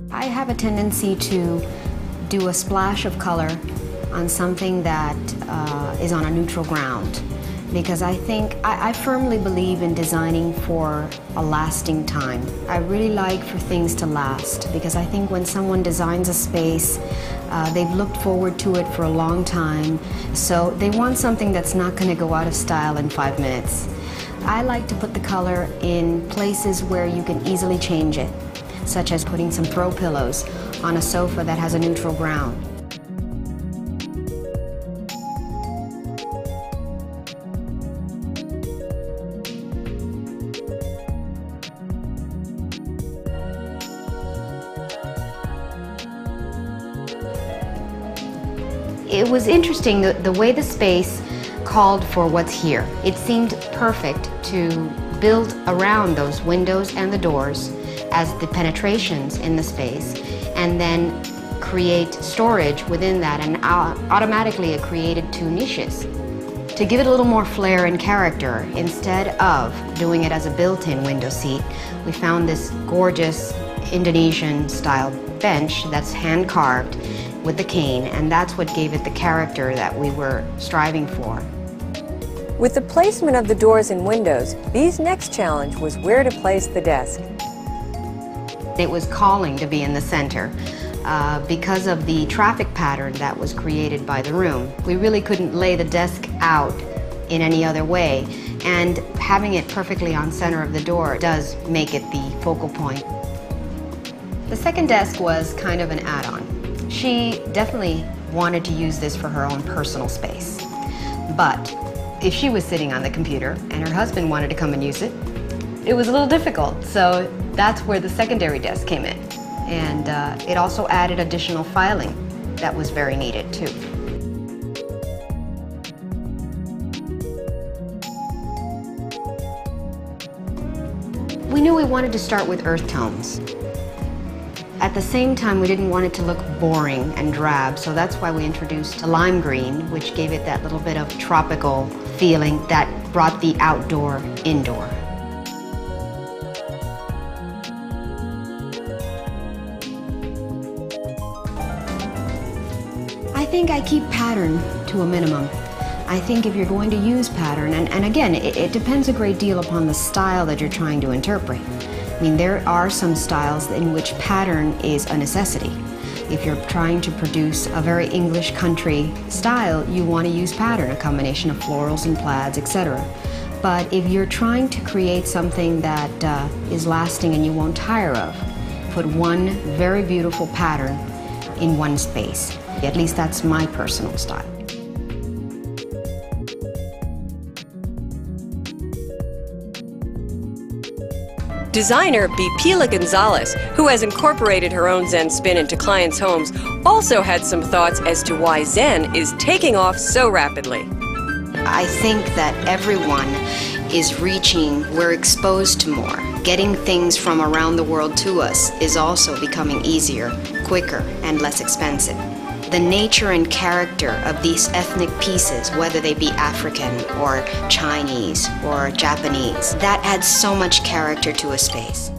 I have a tendency to do a splash of color on something that is on a neutral ground, because I firmly believe in designing for a lasting time. I really like for things to last, because I think when someone designs a space, they've looked forward to it for a long time, so they want something that's not going to go out of style in 5 minutes. I like to put the color in places where you can easily change it, such as putting some throw pillows on a sofa that has a neutral ground. It was interesting the way the space called for what's here. It seemed perfect to build around those windows and the doors as the penetrations in the space, and then create storage within that, and automatically it created 2 niches. To give it a little more flair and character, instead of doing it as a built-in window seat, we found this gorgeous Indonesian style bench that's hand carved with the cane, and that's what gave it the character that we were striving for. With the placement of the doors and windows, B's next challenge was where to place the desk. It was calling to be in the center because of the traffic pattern that was created by the room. We really couldn't lay the desk out in any other way, and having it perfectly on center of the door does make it the focal point. The second desk was kind of an add-on. She definitely wanted to use this for her own personal space, but if she was sitting on the computer and her husband wanted to come and use it, it was a little difficult. So that's where the secondary desk came in. And it also added additional filing that was very needed too. We knew we wanted to start with earth tones. At the same time, we didn't want it to look boring and drab, so that's why we introduced a lime green, which gave it that little bit of tropical feeling that brought the outdoor indoor. I think I keep pattern to a minimum. I think if you're going to use pattern, and again, it depends a great deal upon the style that you're trying to interpret. I mean, there are some styles in which pattern is a necessity. If you're trying to produce a very English country style, you want to use pattern, a combination of florals and plaids, etc. But if you're trying to create something that is lasting and you won't tire of, put one very beautiful pattern in one space. At least that's my personal style. Designer B.Pila Gonzalez, who has incorporated her own Zen spin into clients' homes, also had some thoughts as to why Zen is taking off so rapidly. I think that everyone is reaching, we're exposed to more. Getting things from around the world to us is also becoming easier, quicker, and less expensive. The nature and character of these ethnic pieces, whether they be African or Chinese or Japanese, that adds so much character to a space.